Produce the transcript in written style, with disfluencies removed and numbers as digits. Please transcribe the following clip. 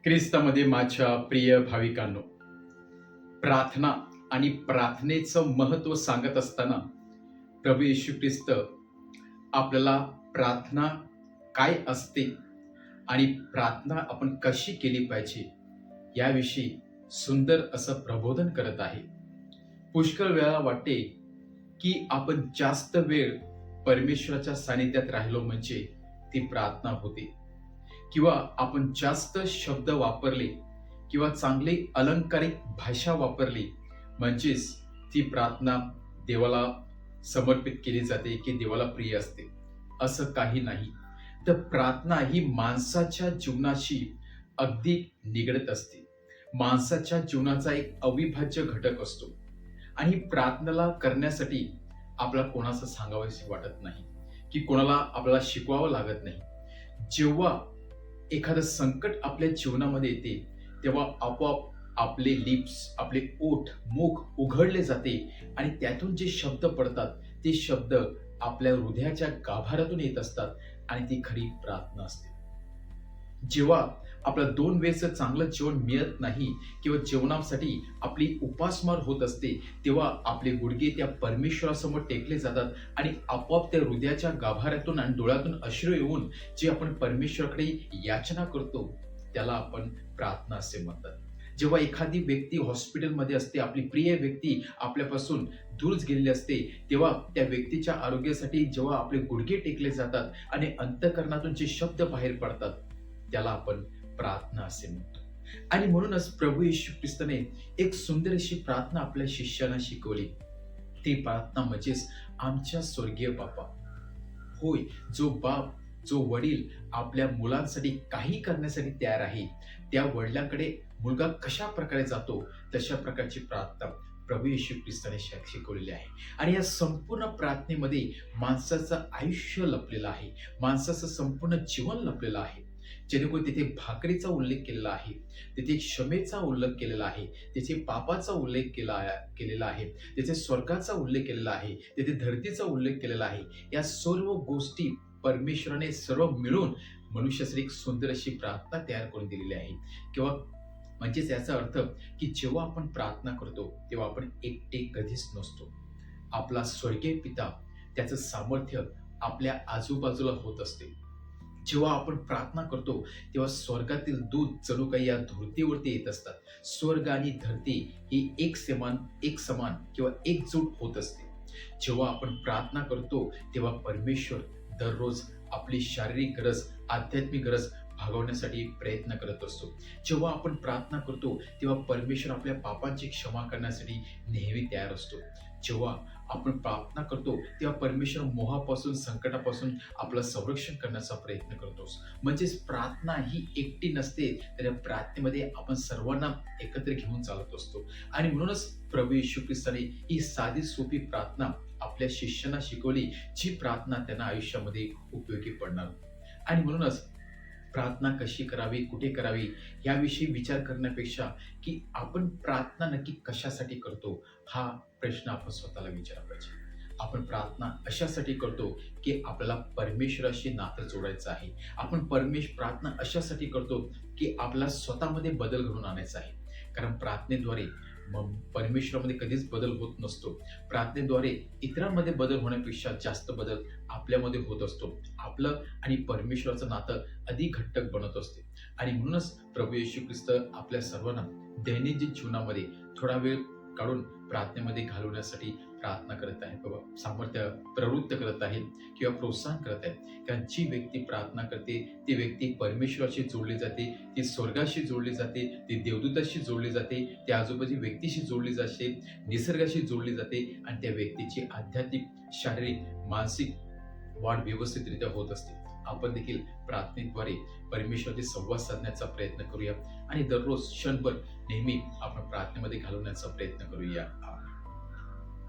ख्रिस्तामध्ये माझ्या प्रिय भाविकांनो, प्रार्थना आणि प्रार्थनेचं महत्त्व सांगत असताना प्रभू येशू ख्रिस्त आपल्याला प्रार्थना काय असते आणि प्रार्थना आपण कशी केली पाहिजे याविषयी सुंदर असं प्रबोधन करत आहे. पुष्कळ वेळा वाटते की आपण जास्त वेळ परमेश्वराच्या सानिध्यात राहिलो म्हणजे ती प्रार्थना होते, किंवा आपण जास्त शब्द वापरले किंवा चांगली अलंकारिक भाषा वापरली म्हणजेच ती प्रार्थना देवाला समर्पित केली जाते की देवाला प्रिय असते. असं काही नाही. तर प्रार्थना ही माणसाच्या जीवनाशी अगदी निगडीत असते. माणसाच्या जीवनाचा एक अविभाज्य घटक असतो आणि प्रार्थनेला करण्यासाठी आपल्याला कोणाचं सांगावंसे वाटत नाही की कोणाला आपल्याला शिकवावं लागत नाही. जेव्हा एखादं संकट आपल्या जीवनामध्ये येते तेव्हा आपोआप आपले लिप्स, आपले ओठ, मुख उघडले जाते आणि त्यातून जे शब्द पडतात ते शब्द आपल्या हृदयाच्या गाभाऱ्यातून येत असतात आणि ती खरी प्रार्थना असते. जेव्हा आपलं 2 वेळचं चांगलं जेवण मिळत नाही किंवा जेवणासाठी आपली उपासमार होत असते, तेव्हा आपले गुडघे त्या परमेश्वरासमोर टेकले जातात आणि आपोआप त्या हृदयाच्या गाभाऱ्यातून आणि डोळ्यातून अश्रू येऊन जे आपण परमेश्वराकडे याचना करतो त्याला आपण प्रार्थना असे म्हणतात. जेव्हा एखादी व्यक्ती हॉस्पिटलमध्ये असते, आपली प्रिय व्यक्ती आपल्यापासून दूर गेलेली असते, तेव्हा त्या व्यक्तीच्या आरोग्यासाठी जेव्हा आपले गुडघे टेकले जातात आणि अंतःकरणातून जे शब्द बाहेर पडतात त्याला आपण प्रार्थना असे म्हणतो. आणि म्हणूनच प्रभू येशू ख्रिस्ताने एक सुंदर अशी प्रार्थना आपल्या शिष्यांना शिकवली. ती प्रार्थना म्हणजेच आमच्या स्वर्गीय बापा. होय, जो बाप, जो वडील आपल्या मुलांसाठी काही करण्यासाठी तयार आहे, त्या वडिलांकडे मुलगा कशा प्रकारे जातो तशा प्रकारची प्रार्थना प्रभू येशू ख्रिस्ताने शिकवलेली आहे. आणि या संपूर्ण प्रार्थनेमध्ये माणसाचं आयुष्य लपलेलं आहे, माणसाचं संपूर्ण जीवन लपलेलं आहे. जेणेकरून तिथे भाकरीचा उल्लेख केलेला आहे, तिथे क्षमेचा उल्लेख केलेला आहे, तिथे पापाचा उल्लेख केलेला आहे, तिथे स्वर्गाचा उल्लेख केलेला आहे, तिथे धरतीचा उल्लेख केलेला आहे. या सर्व गोष्टी परमेश्वराने सर्व मिळून मनुष्यासाठी एक सुंदर अशी प्रार्थना तयार करून दिलेली आहे. किंवा म्हणजेच याचा अर्थ की जेव्हा आपण प्रार्थना करतो तेव्हा आपण एकटे कधीच नसतो. आपला स्वर्गीय पिता, त्याचं सामर्थ्य आपल्या आजूबाजूला होत असते. जेव्हा आपण प्रार्थना करतो तेव्हा स्वर्गातील दूत जणू काही या धरतीवरती येत असतात. स्वर्ग आणि धरती ही एक समान किंवा एकजूट होत असते. जेव्हा आपण प्रार्थना करतो तेव्हा परमेश्वर दररोज आपली शारीरिक गरज, आध्यात्मिक गरज भागवण्यासाठी प्रयत्न करत असतो. जेव्हा आपण प्रार्थना करतो तेव्हा परमेश्वर आपल्या पापांची क्षमा करण्यासाठी नेहमी तयार असतो. जेव्हा आपण प्रार्थना करतो तेव्हा परमेश्वर मोहापासून, संकटापासून आपलं संरक्षण करण्याचा प्रयत्न करतोस. म्हणजेच प्रार्थना ही एकटी नसते, तर या प्रार्थनेमध्ये आपण सर्वांना एकत्र घेऊन चालत असतो. आणि म्हणूनच प्रभू येशू ख्रिस्ताने ही साधी सोपी प्रार्थना आपल्या शिष्यांना शिकवली, जी प्रार्थना त्यांना आयुष्यामध्ये उपयोगी पडणार. आणि म्हणूनच प्रार्थना कशी करावी, कुठे करावी याविषयी विचार करण्यापेक्षा की आपण प्रार्थना नक्की कशासाठी करतो हा प्रश्न आपण स्वतःला विचारला पाहिजे. आपण प्रार्थना अशासाठी करतो की आपल्याला परमेश्वराशी नातं जोडायचं आहे. आपण प्रार्थना अशासाठी करतो की आपल्याला स्वतःमध्ये बदल घडवून आणायचा आहे. कारण प्रार्थनेद्वारे परमेश्वरामध्ये कधीच बदल होत नसतो. प्रार्थनेद्वारे इतरांमध्ये बदल होण्यापेक्षा जास्त बदल आपल्यामध्ये होत असतो. आपलं आणि परमेश्वराचं नातं अधिक घट्ट बनत असते. आणि म्हणूनच प्रभू येशू ख्रिस्त आपल्या सर्वांना दैनंदिन जीवनामध्ये थोडा वेळ काढून प्रार्थनेमध्ये घालवण्यासाठी प्रार्थना करत आहे, सामर्थ्य प्रवृत्त करत आहे किंवा प्रोत्साहन करत आहे. कारण जी व्यक्ती प्रार्थना करते ती व्यक्ती परमेश्वराशी जोडली जाते, ती स्वर्गाशी जोडली जाते, ती देवदूताशी जोडली जाते, त्या आजूबाजू व्यक्तीशी जोडली जाते, निसर्गाशी जोडली जाते आणि त्या व्यक्तीची आध्यात्मिक, शारीरिक, मानसिक वाढ व्यवस्थितरित्या होत असते. आपण देखील प्रार्थनेद्वारे परमेश्वराशी संवाद साधण्याचा प्रयत्न करूया आणि दररोज क्षणभर नेहमी आपण प्रार्थनेमध्ये घालवण्याचा प्रयत्न करूया.